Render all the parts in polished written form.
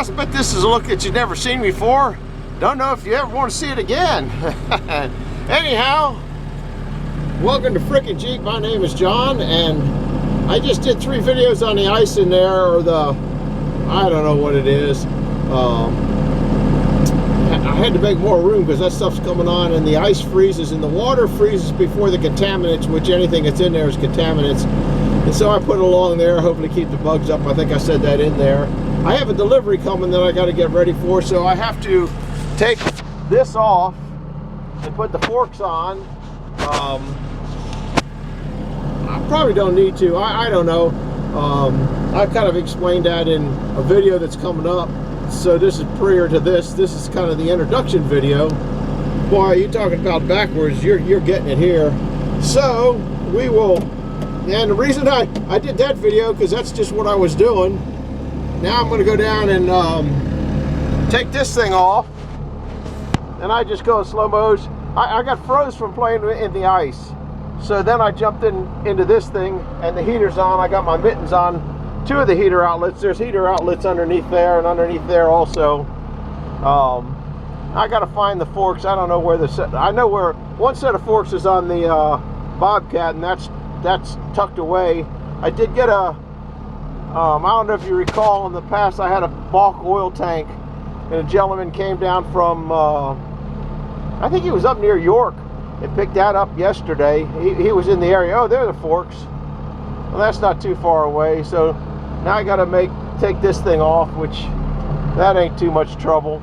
guys, I bet this is a look that you've never seen before. Don't know if you ever want to see it again. Anyhow, welcome to Frickin' Jeep. My name is John, and I just did 3 videos on the ice in there, or the, I don't know what it is. I had to make more room because that stuff's coming on, and the ice freezes and the water freezes before the contaminants, which anything that's in there is contaminants. And so I put it along there, hopefully keep the bugs up. I think I said that in there. I have a delivery coming that I got to get ready for, so I have to take this off and put the forks on. I probably don't need to. I don't know. I've kind of explained that in a video that's coming up. So this is prior to this. This is kind of the introduction video. Boy, you're talking about backwards. You're getting it here. So we will. And the reason I did that video, because that's just what I was doing. Now I'm going to go down and take this thing off. And I just go in slow motion. I got froze from playing in the ice. So then I jumped into this thing, and the heater's on. I got my mittens on 2 of the heater outlets. There's heater outlets underneath there and underneath there also. I got to find the forks. I don't know where the set. I know where one set of forks is on the Bobcat, and that's tucked away. I did get a, I don't know if you recall, in the past I had a bulk oil tank, and a gentleman came down from, I think he was up near York, and picked that up yesterday. He was in the area. Oh, there are the forks. Well, that's not too far away. So now I got to take this thing off, which that ain't too much trouble.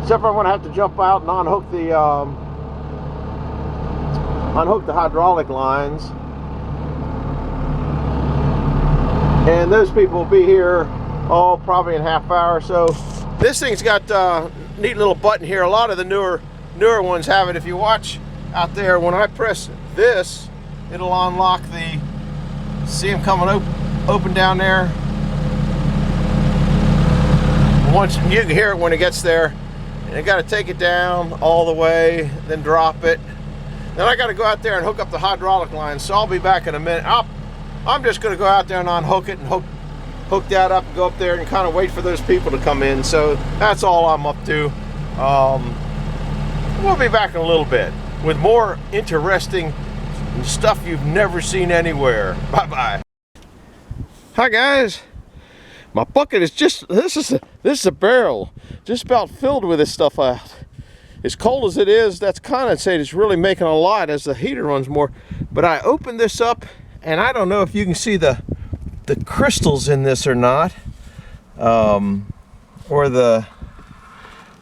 Except for I'm going to have to jump out and unhook the hydraulic lines. And those people will be here, oh, probably in half hour or so. This thing's got a neat little button here. A lot of the newer ones have it. If you watch out there, when I press this, it'll unlock the, see them coming open down there. Once you can hear it when it gets there, and I got to take it down all the way, then drop it. Then I got to go out there and hook up the hydraulic line. So I'll be back in a minute. I'm just going to go out there and unhook it and hook that up and go up there and kind of wait for those people to come in. So that's all I'm up to. We'll be back in a little bit with more interesting stuff you've never seen anywhere. Bye-bye. Hi guys. My bucket is just, this is a barrel just about filled with this stuff out. As cold as it is, that's condensate. It's really making a lot as the heater runs more. But I opened this up, and I don't know if you can see the crystals in this or not.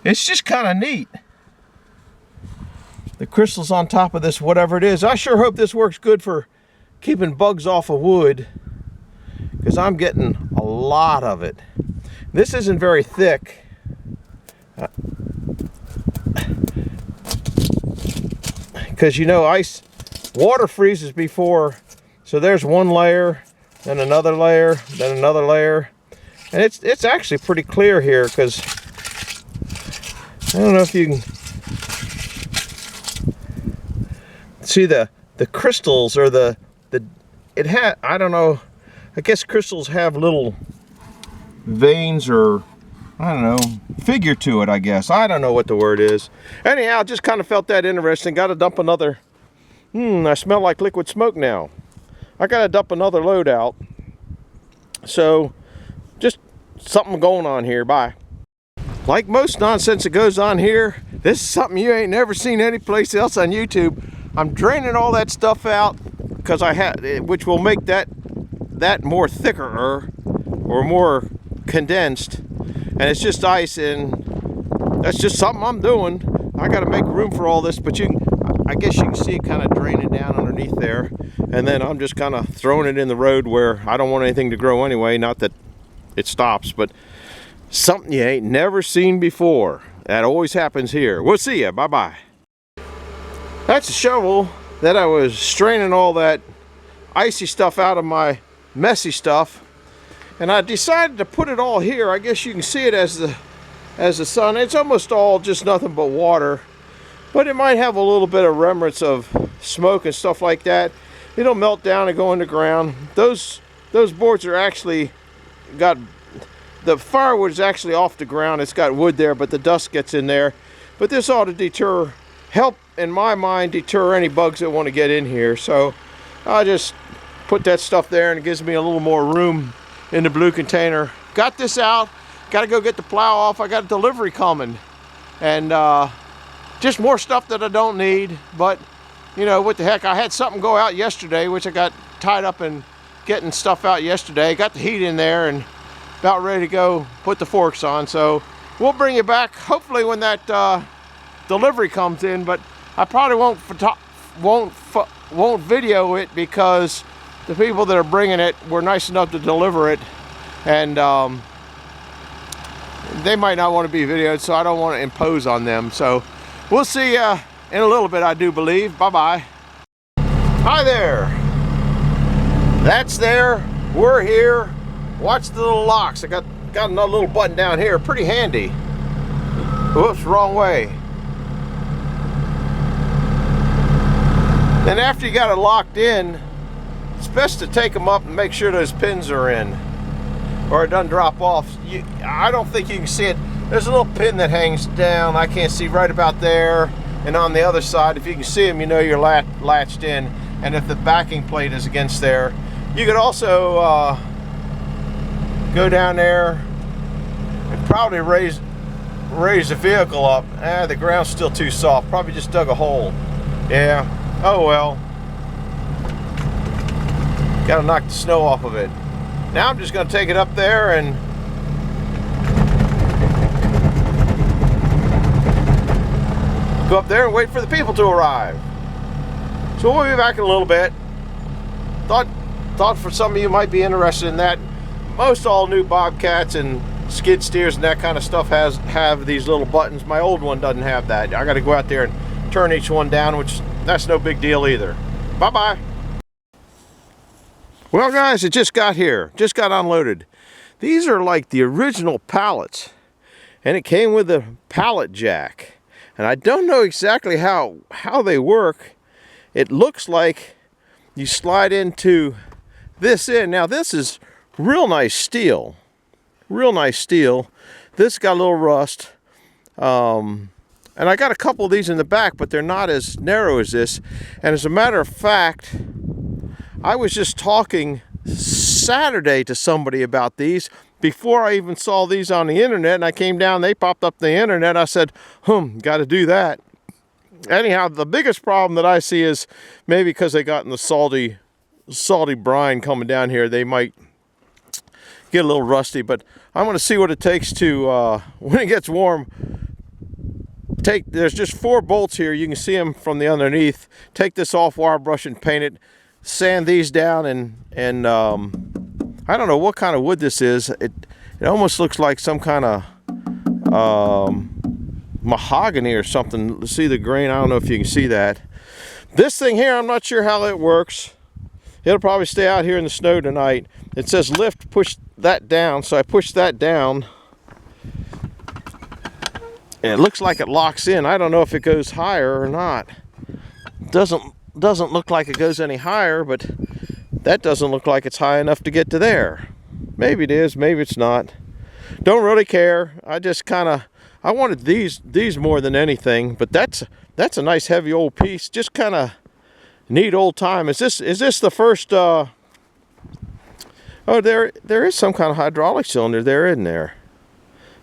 It's just kind of neat. The crystals on top of this, whatever it is. I sure hope this works good for keeping bugs off of wood, because I'm getting a lot of it. This isn't very thick. Because you know, water freezes before, so there's one layer, then another layer, then another layer, and it's actually pretty clear here, because I don't know if you can see the crystals, or I don't know, I guess crystals have little veins, or I don't know, figure to it, I guess. I don't know what the word is. Anyhow, just kind of felt that interesting. Got to dump another, I smell like liquid smoke now. I got to dump another load out. So, just something going on here. Bye. Like most nonsense that goes on here, this is something you ain't never seen anyplace else on YouTube. I'm draining all that stuff out, because which will make that more thicker, or more condensed. And it's just ice, and that's just something I'm doing. I got to make room for all this, but I guess you can see it kind of draining down underneath there. And then I'm just kind of throwing it in the road where I don't want anything to grow anyway. Not that it stops, but something you ain't never seen before. That always happens here. We'll see ya. Bye-bye. That's a shovel that I was straining all that icy stuff out of my messy stuff. And I decided to put it all here. I guess you can see it as the sun. It's almost all just nothing but water. But it might have a little bit of remnants of smoke and stuff like that. It'll melt down and go in the ground. Those boards are actually got the firewood is actually off the ground. It's got wood there, but the dust gets in there. But this ought to help, in my mind, deter any bugs that want to get in here. So I just put that stuff there, and it gives me a little more room in the blue container. Got this out. Got to go get the plow off. I got a delivery coming. And just more stuff that I don't need. But, you know, what the heck. I had something go out yesterday, which I got tied up in getting stuff out yesterday. Got the heat in there and about ready to go put the forks on. So we'll bring you back hopefully when that delivery comes in. But I probably won't video it because the people that are bringing it were nice enough to deliver it, and they might not want to be videoed, so I don't want to impose on them. So we'll see in a little bit, I do believe. Bye-bye. Hi there. That's there. We're here. Watch the little locks. I got another little button down here. Pretty handy. Whoops, wrong way. Then after you got it locked in, it's best to take them up and make sure those pins are in, or it doesn't drop off. I don't think you can see it. There's a little pin that hangs down. I can't see right about there. And on the other side, if you can see them, you know you're latched in. And if the backing plate is against there, you could also go down there and probably raise the vehicle up. The ground's still too soft. Probably just dug a hole. Yeah. Oh well. Gotta knock the snow off of it. Now I'm just gonna take it up there and go up there and wait for the people to arrive. So we'll be back in a little bit. Thought for some of you might be interested in that. Most all new Bobcats and skid steers and that kind of stuff have these little buttons. My old one doesn't have that. I gotta go out there and turn each one down, which that's no big deal either. Bye-bye. Well guys, it just got here, just got unloaded. These are like the original pallets, and it came with a pallet jack. And I don't know exactly how they work. It looks like you slide into this in. Now this is real nice steel, real nice steel. This got a little rust. And I got a couple of these in the back, but they're not as narrow as this. And as a matter of fact, I was just talking Saturday to somebody about these before I even saw these on the internet, and I came down, they popped up the internet. I said, got to do that. Anyhow, the biggest problem that I see is maybe because they got in the salty brine coming down here, they might get a little rusty, but I'm going to see what it takes to, when it gets warm, there's just 4 bolts here. You can see them from the underneath. Take this off wire brush and paint it. Sand these down, and I don't know what kind of wood this is. It almost looks like some kind of mahogany or something. See the grain? I don't know if you can see that. This thing here, I'm not sure how it works. It'll probably stay out here in the snow tonight. It says lift, push that down, so I push that down. And it looks like it locks in. I don't know if it goes higher or not. Doesn't look like it goes any higher, but that doesn't look like it's high enough to get to there. Maybe it is, maybe it's not. Don't really care. I just I wanted these more than anything, but that's a nice heavy old piece. Just kind of neat old time. Is this the first oh, there is some kind of hydraulic cylinder there, isn't there?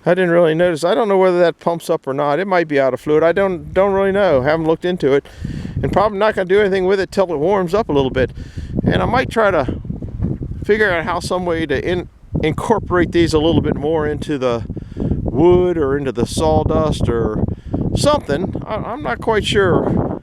I didn't really notice. I don't know whether that pumps up or not. It might be out of fluid. I don't really know. Haven't looked into it. And probably not going to do anything with it till it warms up a little bit. And I might try to figure out how some way to incorporate these a little bit more into the wood or into the sawdust or something. I'm not quite sure.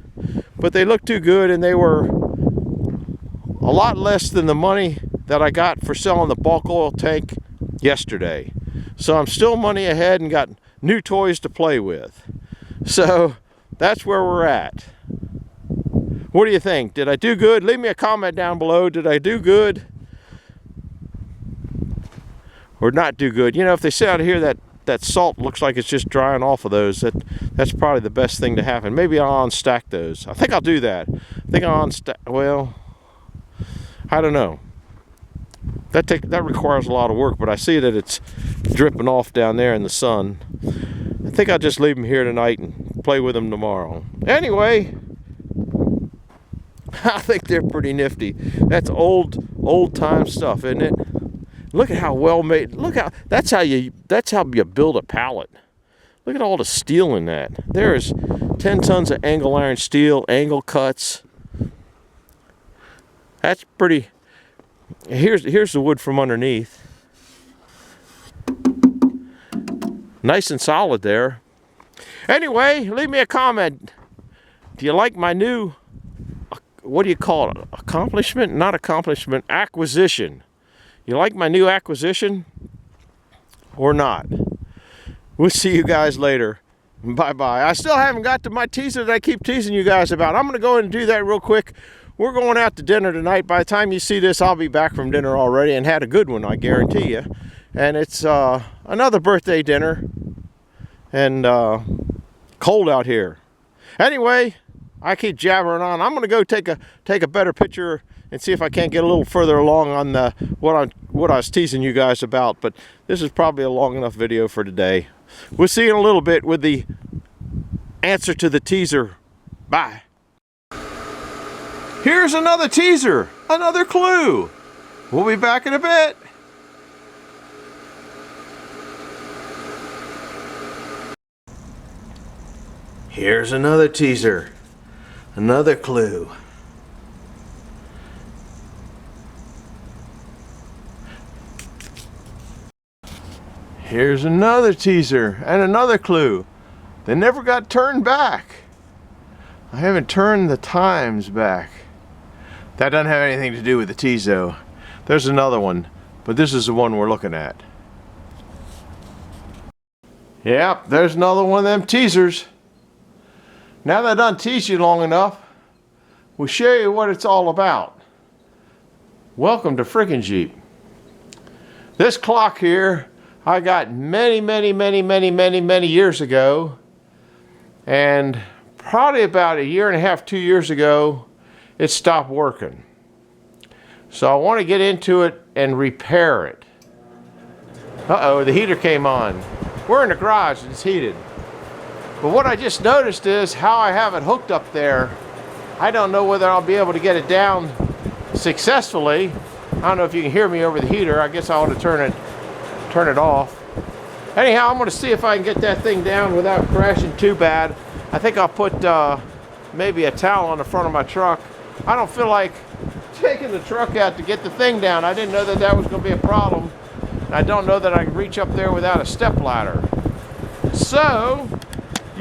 But they look too good, and they were a lot less than the money that I got for selling the bulk oil tank yesterday. So I'm still money ahead and got new toys to play with. So that's where we're at. What do you think? Did I do good? Leave me a comment down below. Did I do good or not do good? You know, if they say out here that salt looks like it's just drying off of those, that's probably the best thing to happen. Maybe I'll unstack those. I think I'll do that. I think I'll unstack. Well, I don't know. That requires a lot of work, but I see that it's dripping off down there in the sun. I think I'll just leave them here tonight and play with them tomorrow. Anyway, I think they're pretty nifty. That's old time stuff, isn't it? Look at how well made. Look how that's how you build a pallet. Look at all the steel in that. There's 10 tons of angle iron steel, angle cuts. That's pretty. Here's the wood from underneath. Nice and solid there. Anyway, leave me a comment. Do you like my new, what do you call it? Accomplishment? Not accomplishment, acquisition. You like my new acquisition or not? We'll see you guys later. Bye-bye. I still haven't got to my teaser that I keep teasing you guys about. I'm going to go ahead and do that real quick. We're going out to dinner tonight. By the time you see this, I'll be back from dinner already and had a good one, I guarantee you. And it's another birthday dinner and cold out here. Anyway, I keep jabbering on. I'm going to go take a better picture and see if I can't get a little further along on what I was teasing you guys about. But this is probably a long enough video for today. We'll see you in a little bit with the answer to the teaser. Bye. Here's another teaser, another clue. We'll be back in a bit. Here's another teaser, another clue. Here's another teaser and another clue. They never got turned back. I haven't turned the times back. That doesn't have anything to do with the tease though. There's another one, but this is the one we're looking at. Yep, there's another one of them teasers. Now that I done teased you long enough, we'll show you what it's all about. Welcome to Frickin' Jeep. This clock here, I got many years ago, and probably about a year and a half, 2 years ago, it stopped working. So I want to get into it and repair it. Uh-oh, the heater came on. We're in the garage and it's heated. But what I just noticed is how I have it hooked up there. I don't know whether I'll be able to get it down successfully. I don't know if you can hear me over the heater. I guess I ought to turn it off. Anyhow, I'm going to see if I can get that thing down without crashing too bad. I think I'll put maybe a towel on the front of my truck. I don't feel like taking the truck out to get the thing down. I didn't know that that was going to be a problem. I don't know that I can reach up there without a step ladder. So,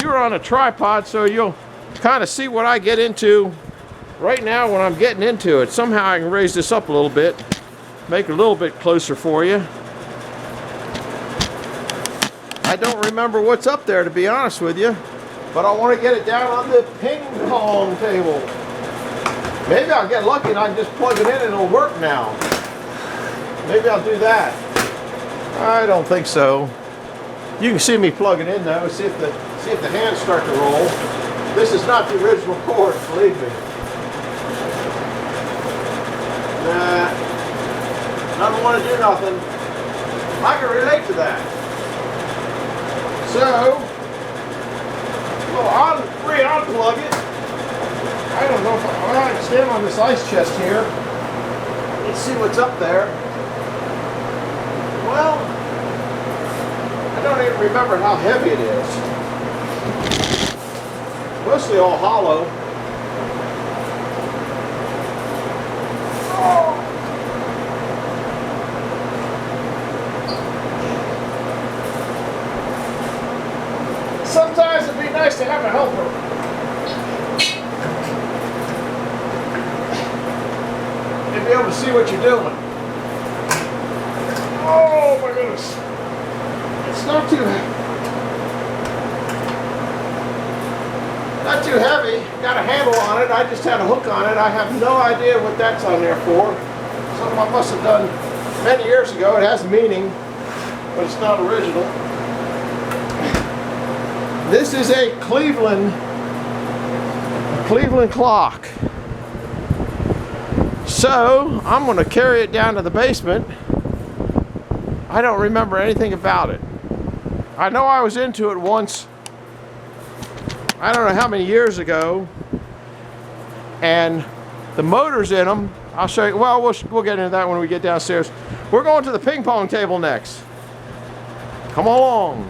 you're on a tripod, so you'll kind of see what I get into right now when I'm getting into it. Somehow I can raise this up a little bit, make it a little bit closer for you. I don't remember what's up there, to be honest with you, but I want to get it down on the ping pong table. Maybe I'll get lucky and I can just plug it in and it'll work now. Maybe I'll do that. I don't think so. You can see me plug it in though, see if the hands start to roll. This is not the original cord, believe me. Nah, doesn't want to do nothing. I can relate to that. So, we'll re-unplug it. I don't know if I can stand on this ice chest here. Let's see what's up there. Well, I don't even remember how heavy it is. Mostly all hollow. Oh. Sometimes it'd be nice to have a helper. And be able to see what you're doing. Oh my goodness. It's not too heavy. Got a handle on it. I just had a hook on it. I have no idea what that's on there for. Something I must have done many years ago. It has meaning, but it's not original. This is a Cleveland clock. So I'm going to carry it down to the basement. I don't remember anything about it. I know I was into it once, I don't know how many years ago, and the motors in them, I'll show you. Well, we'll get into that when we get downstairs. We're going to the ping pong table next. Come along.